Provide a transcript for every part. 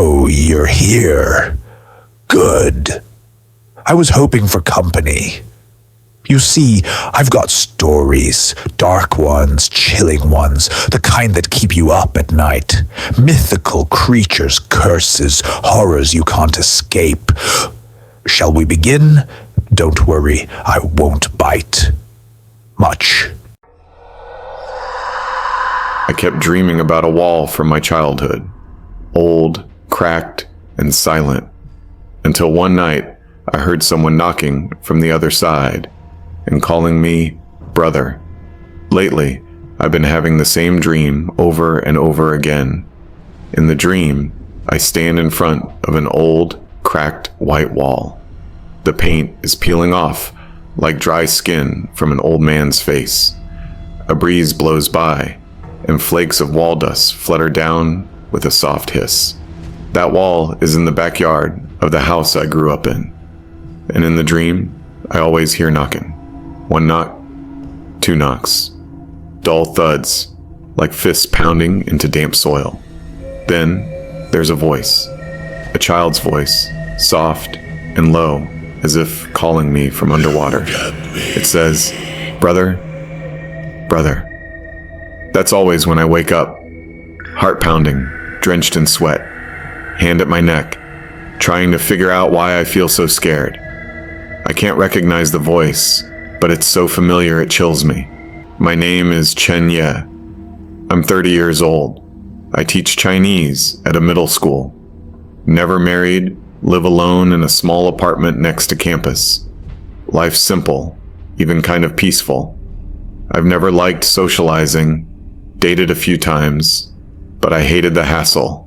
Oh, you're here. Good. I was hoping for company. You see, I've got stories, dark ones, chilling ones, the kind that keep you up at night. Mythical creatures, curses, horrors you can't escape. Shall we begin? Don't worry, I won't bite. Much. I kept dreaming about a wall from my childhood. Old, cracked, and silent. Until one night, I heard someone knocking from the other side and calling me brother. Lately, I've been having the same dream over and over again. In the dream, I stand in front of an old, cracked white wall. The paint is peeling off like dry skin from an old man's face. A breeze blows by, and flakes of wall dust flutter down with a soft hiss. That wall is in the backyard of the house I grew up in. And in the dream, I always hear knocking. One knock, two knocks. Dull thuds, like fists pounding into damp soil. Then, there's a voice. A child's voice, soft and low, as if calling me from underwater. It says, "Brother, brother." That's always when I wake up. Heart pounding, drenched in sweat. Hand at my neck, trying to figure out why I feel so scared. I can't recognize the voice, but it's so familiar it chills me. My name is Chen Ye. I'm 30 years old. I teach Chinese at a middle school. Never married, live alone in a small apartment next to campus. Life's simple, even kind of peaceful. I've never liked socializing, dated a few times, but I hated the hassle.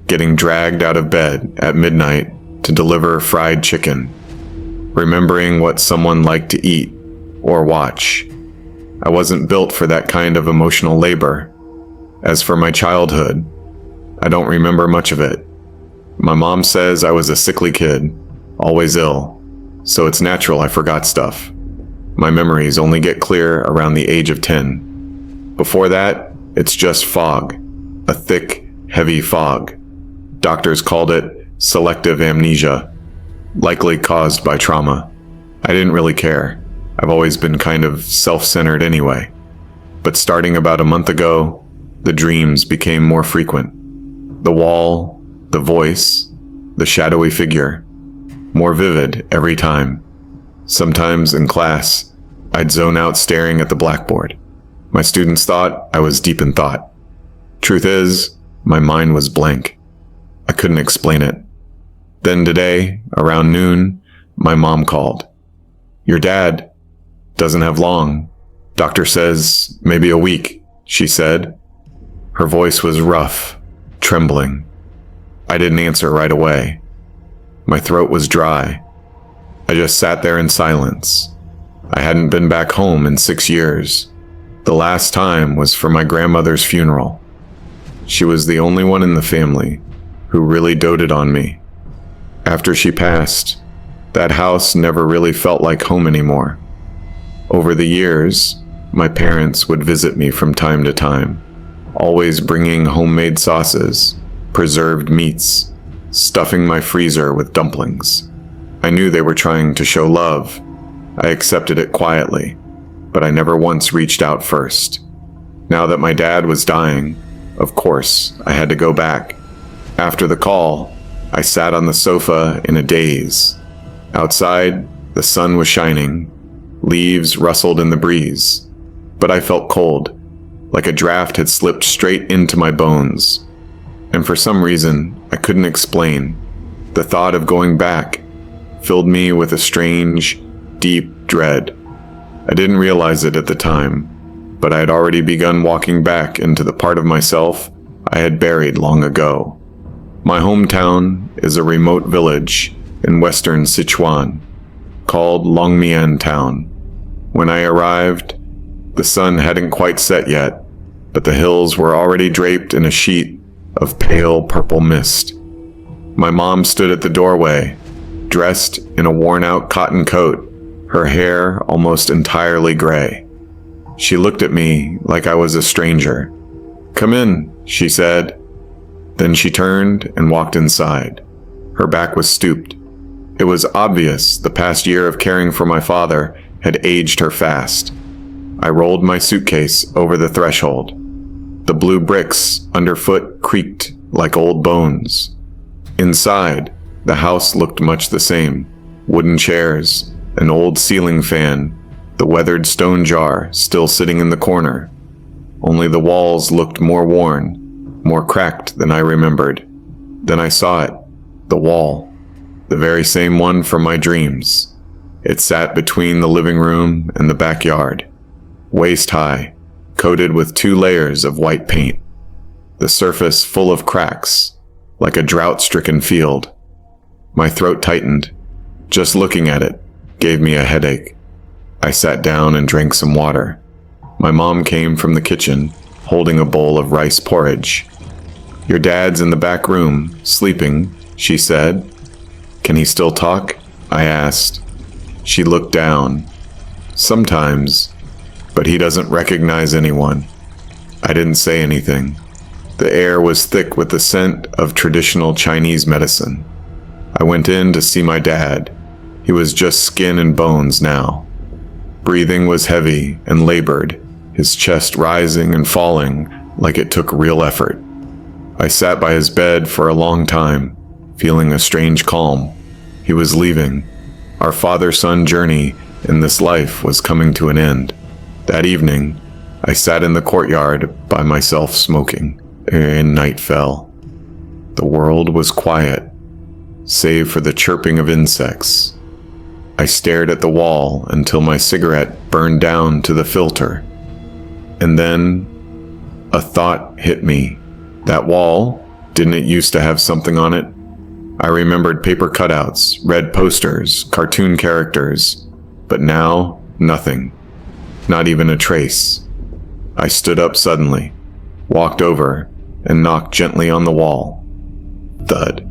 Getting dragged out of bed at midnight to deliver fried chicken. Remembering what someone liked to eat or watch. I wasn't built for that kind of emotional labor. As for my childhood, I don't remember much of it. My mom says I was a sickly kid, always ill, so it's natural I forgot stuff. My memories only get clear around the age of 10. Before that, it's just fog, a thick, heavy fog. Doctors called it selective amnesia, likely caused by trauma. I didn't really care. I've always been kind of self-centered anyway. But starting about a month ago, the dreams became more frequent. The wall, the voice, the shadowy figure, more vivid every time. Sometimes in class, I'd zone out staring at the blackboard. My students thought I was deep in thought. Truth is, my mind was blank. I couldn't explain it. Then today, around noon, my mom called. "Your dad doesn't have long. Doctor says maybe a week," she said. Her voice was rough, trembling. I didn't answer right away. My throat was dry. I just sat there in silence. I hadn't been back home in 6 years. The last time was for my grandmother's funeral. She was the only one in the family who really doted on me. After she passed, that house never really felt like home anymore. Over the years, my parents would visit me from time to time, always bringing homemade sauces, preserved meats, stuffing my freezer with dumplings. I knew they were trying to show love. I accepted it quietly, but I never once reached out first. Now that my dad was dying, of course, I had to go back. After the call, I sat on the sofa in a daze. Outside, the sun was shining. Leaves rustled in the breeze. But I felt cold, like a draft had slipped straight into my bones. And for some reason, I couldn't explain. The thought of going back filled me with a strange, deep dread. I didn't realize it at the time, but I had already begun walking back into the part of myself I had buried long ago. My hometown is a remote village in western Sichuan, called Longmian Town. When I arrived, the sun hadn't quite set yet, but the hills were already draped in a sheet of pale purple mist. My mom stood at the doorway, dressed in a worn-out cotton coat, her hair almost entirely gray. She looked at me like I was a stranger. "Come in," she said. Then she turned and walked inside. Her back was stooped. It was obvious the past year of caring for my father had aged her fast. I rolled my suitcase over the threshold. The blue bricks underfoot creaked like old bones. Inside, the house looked much the same. Wooden chairs, an old ceiling fan, the weathered stone jar still sitting in the corner. Only the walls looked more worn, more cracked than I remembered. Then I saw it, the wall, the very same one from my dreams. It sat between the living room and the backyard, waist high, coated with 2 layers of white paint, the surface full of cracks, like a drought-stricken field. My throat tightened. Just looking at it gave me a headache. I sat down and drank some water. My mom came from the kitchen, holding a bowl of rice porridge. "Your dad's in the back room, sleeping," she said. "Can he still talk?" I asked. She looked down. "Sometimes, but he doesn't recognize anyone." I didn't say anything. The air was thick with the scent of traditional Chinese medicine. I went in to see my dad. He was just skin and bones now. Breathing was heavy and labored, his chest rising and falling like it took real effort. I sat by his bed for a long time, feeling a strange calm. He was leaving. Our father-son journey in this life was coming to an end. That evening, I sat in the courtyard by myself smoking, and night fell. The world was quiet, save for the chirping of insects. I stared at the wall until my cigarette burned down to the filter. And then, a thought hit me. That wall, didn't it used to have something on it? I remembered paper cutouts, red posters, cartoon characters, but now, nothing. Not even a trace. I stood up suddenly, walked over, and knocked gently on the wall. Thud.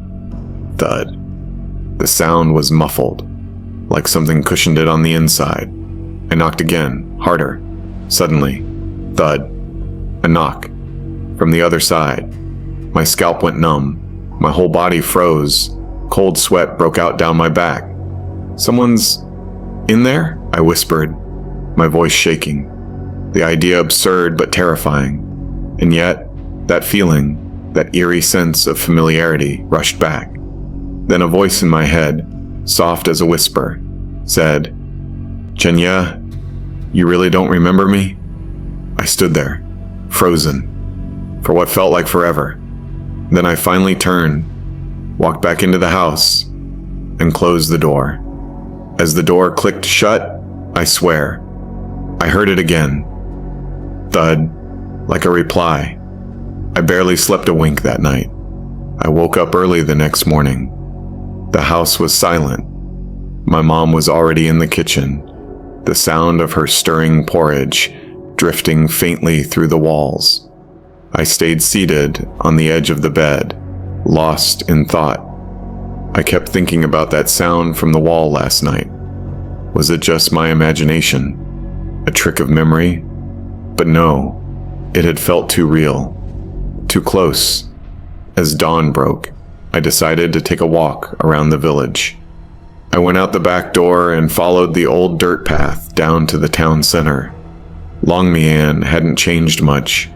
Thud. The sound was muffled, like something cushioned it on the inside. I knocked again, harder. Suddenly, thud. A knock. From the other side. My scalp went numb. My whole body froze. Cold sweat broke out down my back. "Someone's in there?" I whispered, my voice shaking. The idea absurd but terrifying. And yet, that feeling, that eerie sense of familiarity, rushed back. Then a voice in my head, soft as a whisper, said, "Chenya, you really don't remember me?" I stood there, frozen, for what felt like forever. Then I finally turned, walked back into the house, and closed the door. As the door clicked shut, I swear, I heard it again. Thud, like a reply. I barely slept a wink that night. I woke up early the next morning. The house was silent. My mom was already in the kitchen, the sound of her stirring porridge drifting faintly through the walls. I stayed seated on the edge of the bed, lost in thought. I kept thinking about that sound from the wall last night. Was it just my imagination? A trick of memory? But no, it had felt too real, too close. As dawn broke, I decided to take a walk around the village. I went out the back door and followed the old dirt path down to the town center. Longmian hadn't changed much.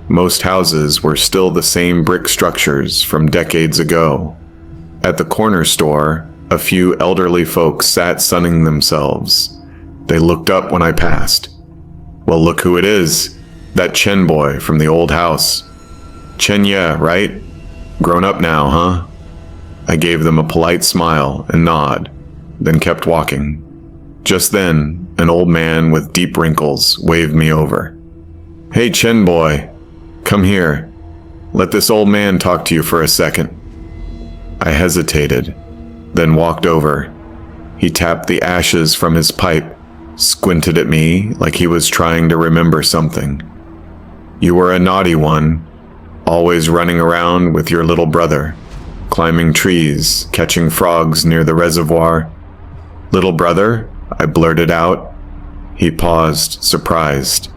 Most houses were still the same brick structures from decades ago. At the corner store, a few elderly folks sat sunning themselves. They looked up when I passed. "Well, look who it is. That Chen boy from the old house. Chenya, right? Grown up now, huh?" I gave them a polite smile and nod, then kept walking. Just then, an old man with deep wrinkles waved me over. "Hey, Chen boy, come here. Let this old man talk to you for a second." I hesitated, then walked over. He tapped the ashes from his pipe, squinted at me like he was trying to remember something. "You were a naughty one, always running around with your little brother, climbing trees, catching frogs near the reservoir." "Little brother?" I blurted out. He paused, surprised.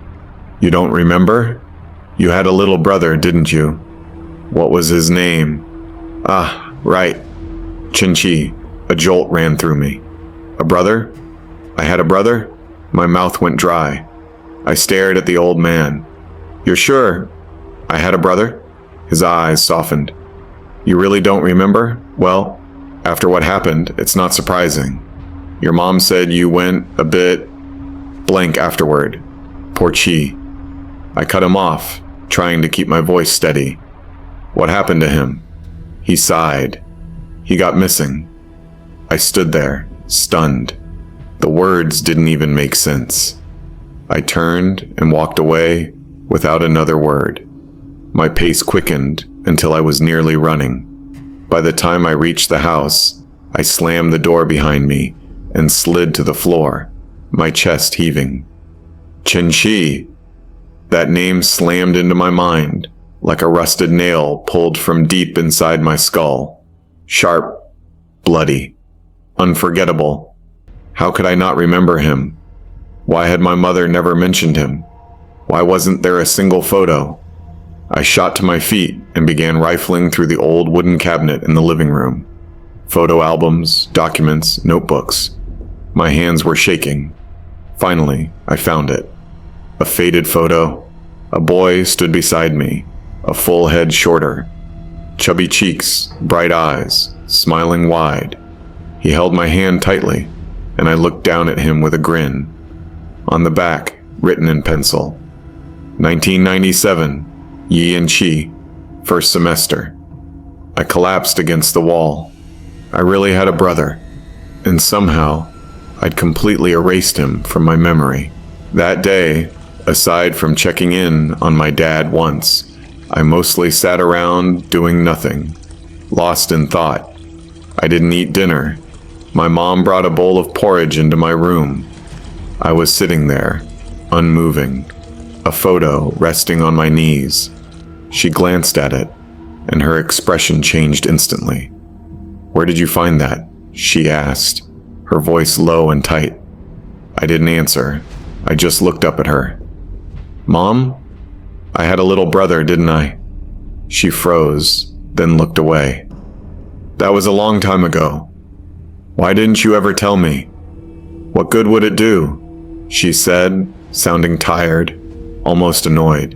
"You don't remember? You had a little brother, didn't you?" What was his name? Ah, right. Chinchi. A jolt ran through me. A brother? I had a brother? My mouth went dry. I stared at the old man. You're sure I had a brother? His eyes softened. You really don't remember? Well, after what happened, it's not surprising. Your mom said you went a bit blank afterward. Poor Chi. I cut him off, trying to keep my voice steady. What happened to him? He sighed. He got missing. I stood there, stunned. The words didn't even make sense. I turned and walked away without another word. My pace quickened until I was nearly running. By the time I reached the house, I slammed the door behind me and slid to the floor, my chest heaving. Chinchi. That name slammed into my mind like a rusted nail pulled from deep inside my skull. Sharp, bloody, unforgettable. How could I not remember him? Why had my mother never mentioned him? Why wasn't there a single photo? I shot to my feet and began rifling through the old wooden cabinet in the living room. Photo albums, documents, notebooks. My hands were shaking. Finally, I found it. A faded photo. A boy stood beside me, a full head shorter. Chubby cheeks, bright eyes, smiling wide. He held my hand tightly, and I looked down at him with a grin. On the back, written in pencil, 1997, Yi and Chi, first semester. I collapsed against the wall. I really had a brother, and somehow I'd completely erased him from my memory. That day, aside from checking in on my dad once, I mostly sat around doing nothing, lost in thought. I didn't eat dinner. My mom brought a bowl of porridge into my room. I was sitting there, unmoving, a photo resting on my knees. She glanced at it, and her expression changed instantly. "Where did you find that?" she asked, her voice low and tight. I didn't answer. I just looked up at her. "Mom? I had a little brother, didn't I?" She froze, then looked away. "That was a long time ago. Why didn't you ever tell me? What good would it do?" she said, sounding tired, almost annoyed.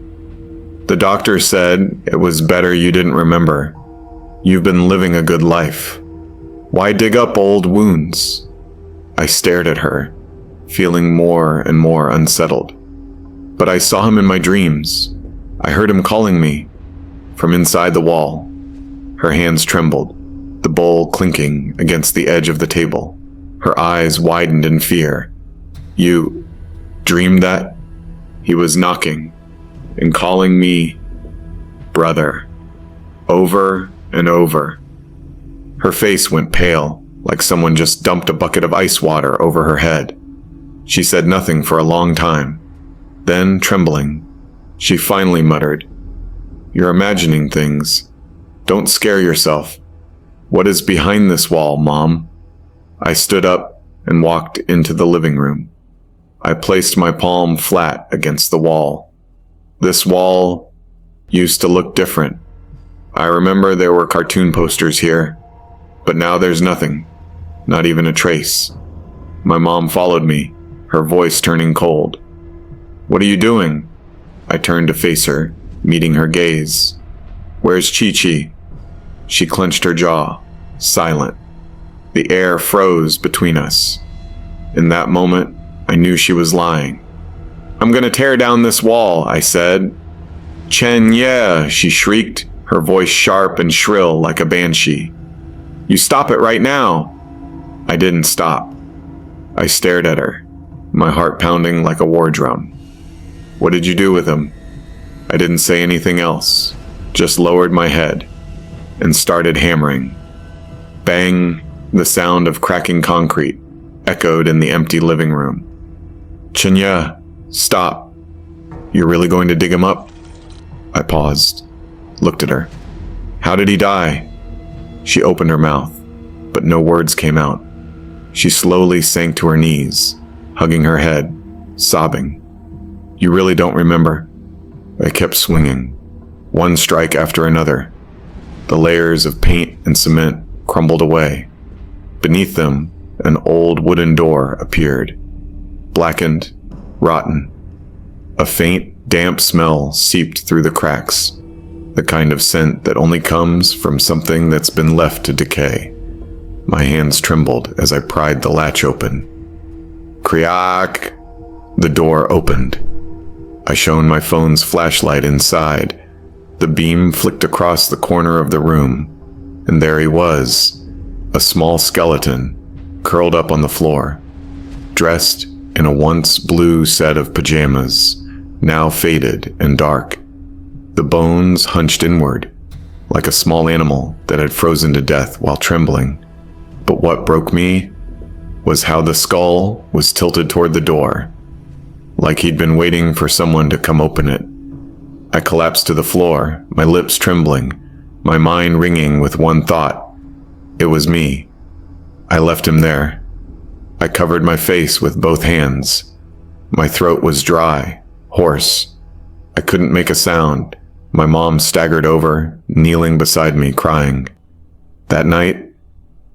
"The doctor said it was better you didn't remember. You've been living a good life. Why dig up old wounds?" I stared at her, feeling more and more unsettled. But I saw him in my dreams. I heard him calling me from inside the wall. Her hands trembled, the bowl clinking against the edge of the table. Her eyes widened in fear. "You dreamed that?" He was knocking and calling me brother, over and over. Her face went pale, like someone just dumped a bucket of ice water over her head. She said nothing for a long time. Then, trembling, she finally muttered, "You're imagining things. Don't scare yourself. What is behind this wall, Mom?" I stood up and walked into the living room. I placed my palm flat against the wall. This wall used to look different. I remember there were cartoon posters here, but now there's nothing, not even a trace. My mom followed me, her voice turning cold. "What are you doing?" I turned to face her, meeting her gaze. "Where's Chi-Chi?" She clenched her jaw, silent. The air froze between us. In that moment, I knew she was lying. "I'm gonna tear down this wall," I said. "Chen, yeah," she shrieked, her voice sharp and shrill like a banshee. "You stop it right now." I didn't stop. I stared at her, my heart pounding like a war drum. "What did you do with him?" I didn't say anything else, just lowered my head and started hammering. Bang! The sound of cracking concrete echoed in the empty living room. "Chinya, stop. You're really going to dig him up?" I paused, looked at her. "How did he die?" She opened her mouth, but no words came out. She slowly sank to her knees, hugging her head, sobbing. "You really don't remember?" I kept swinging, one strike after another, The layers of paint and cement crumbled away. Beneath them, an old wooden door appeared, blackened, rotten. A faint, damp smell seeped through the cracks, the kind of scent that only comes from something that's been left to decay. My hands trembled as I pried the latch open. Kriak! The door opened. I shone my phone's flashlight inside. The beam flicked across the corner of the room, and there he was, a small skeleton, curled up on the floor, dressed in a once blue set of pajamas, now faded and dark. The bones hunched inward, like a small animal that had frozen to death while trembling. But what broke me was how the skull was tilted toward the door, like he'd been waiting for someone to come open it. I collapsed to the floor, my lips trembling, my mind ringing with one thought. It was me. I left him there. I covered my face with both hands. My throat was dry, hoarse. I couldn't make a sound. My mom staggered over, kneeling beside me, crying. That night,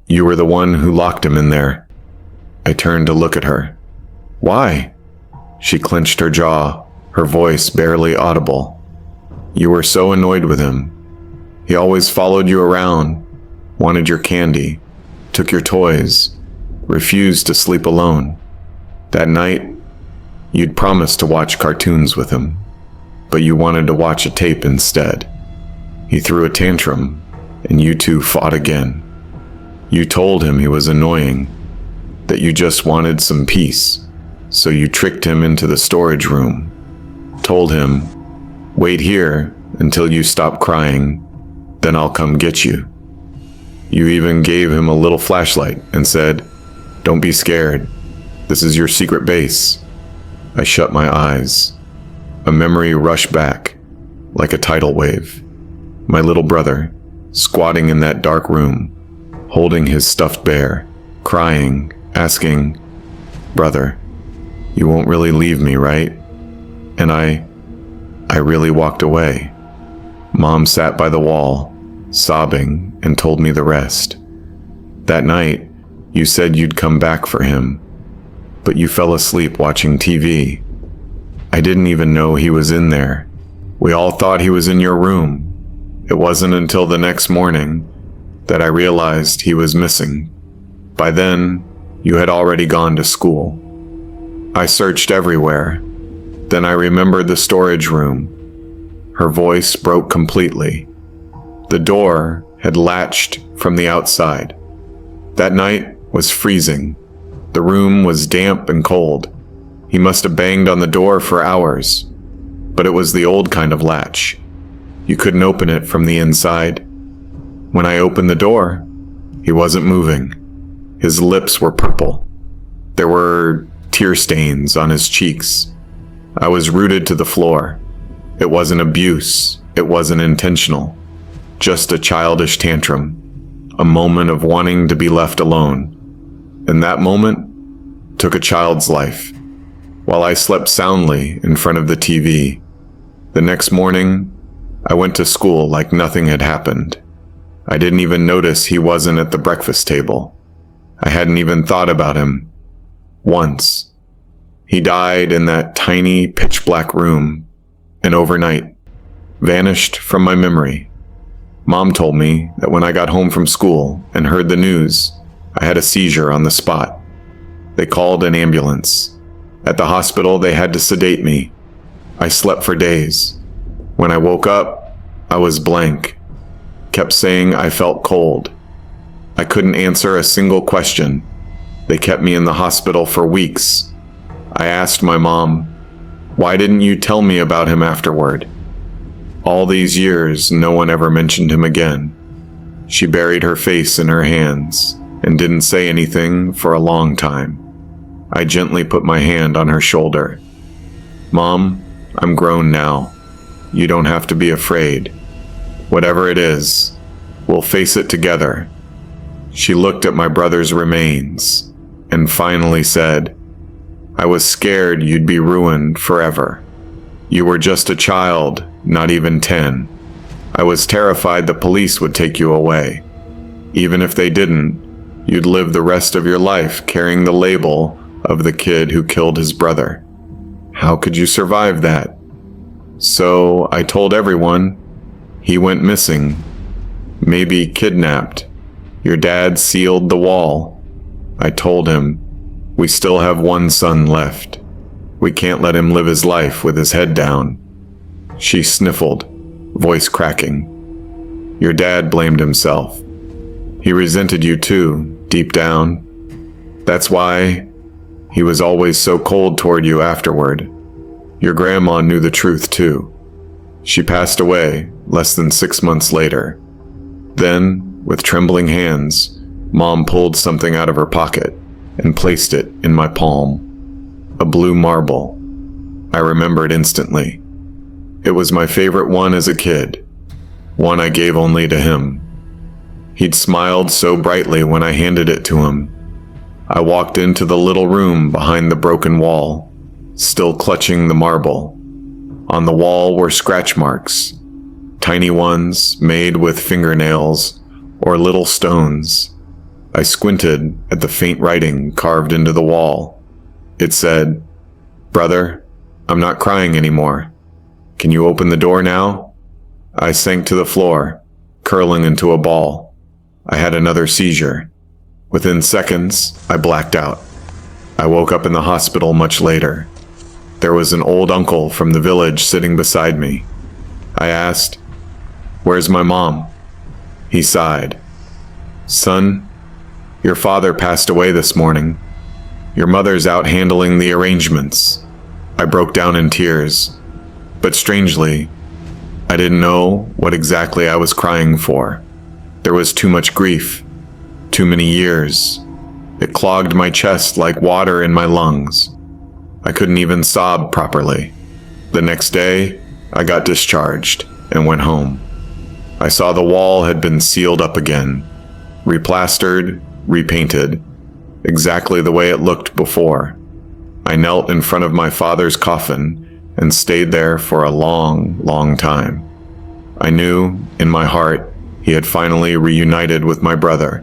you were the one who locked him in there. I turned to look at her. Why? She clenched her jaw, her voice barely audible. You were so annoyed with him. He always followed you around, wanted your candy, took your toys, refused to sleep alone. That night, you'd promised to watch cartoons with him, but you wanted to watch a tape instead. He threw a tantrum, and you two fought again. You told him he was annoying, that you just wanted some peace, so you tricked him into the storage room, told him, wait here until you stop crying, then I'll come get you. You even gave him a little flashlight and said, don't be scared, this is your secret base. I shut my eyes. A memory rushed back, like a tidal wave. My little brother, squatting in that dark room, holding his stuffed bear, crying, asking, brother, you won't really leave me, right? And I really walked away. Mom sat by the wall, sobbing, and told me the rest. That night, you said you'd come back for him, but you fell asleep watching TV. I didn't even know he was in there. We all thought he was in your room. It wasn't until the next morning that I realized he was missing. By then, you had already gone to school. I searched everywhere. Then I remembered the storage room. Her voice broke completely. The door had latched from the outside. That night was freezing. The room was damp and cold. He must have banged on the door for hours, but it was the old kind of latch. You couldn't open it from the inside. When I opened the door, he wasn't moving. His lips were purple. There were tear stains on his cheeks. I was rooted to the floor. It wasn't abuse. It wasn't intentional. Just a childish tantrum. A moment of wanting to be left alone. And that moment took a child's life. While I slept soundly in front of the TV. The next morning, I went to school like nothing had happened. I didn't even notice he wasn't at the breakfast table. I hadn't even thought about him. Once. He died in that tiny, pitch-black room, and overnight, vanished from my memory. Mom told me that when I got home from school and heard the news, I had a seizure on the spot. They called an ambulance. At the hospital, they had to sedate me. I slept for days. When I woke up, I was blank. Kept saying I felt cold. I couldn't answer a single question. They kept me in the hospital for weeks. I asked my mom, why didn't you tell me about him afterward? All these years, no one ever mentioned him again. She buried her face in her hands and didn't say anything for a long time. I gently put my hand on her shoulder. Mom, I'm grown now. You don't have to be afraid. Whatever it is, we'll face it together. She looked at my brother's remains and finally said, I was scared you'd be ruined forever. You were just a child, not even 10. I was terrified the police would take you away. Even if they didn't, you'd live the rest of your life carrying the label of the kid who killed his brother. How could you survive that? So I told everyone he went missing, maybe kidnapped. Your dad sealed the wall. I told him, we still have one son left. We can't let him live his life with his head down. She sniffled, voice cracking. Your dad blamed himself. He resented you too, deep down. That's why he was always so cold toward you afterward. Your grandma knew the truth too. She passed away less than 6 months later. Then, with trembling hands, Mom pulled something out of her pocket and placed it in my palm. A blue marble. I remembered instantly. It was my favorite one as a kid. One I gave only to him. He'd smiled so brightly when I handed it to him. I walked into the little room behind the broken wall, still clutching the marble. On the wall were scratch marks, tiny ones made with fingernails or little stones. I squinted at the faint writing carved into the wall. It said, "Brother, I'm not crying anymore. Can you open the door now?" I sank to the floor, curling into a ball. I had another seizure. Within seconds, I blacked out. I woke up in the hospital much later. There was an old uncle from the village sitting beside me. I asked, "Where's my mom?" He sighed. "Son, your father passed away this morning. Your mother's out handling the arrangements." I broke down in tears, but strangely, I didn't know what exactly I was crying for. There was too much grief, too many years. It clogged my chest like water in my lungs. I couldn't even sob properly. The next day, I got discharged and went home. I saw the wall had been sealed up again, replastered, repainted, exactly the way it looked before. I knelt in front of my father's coffin and stayed there for a long, long time. I knew, in my heart, he had finally reunited with my brother,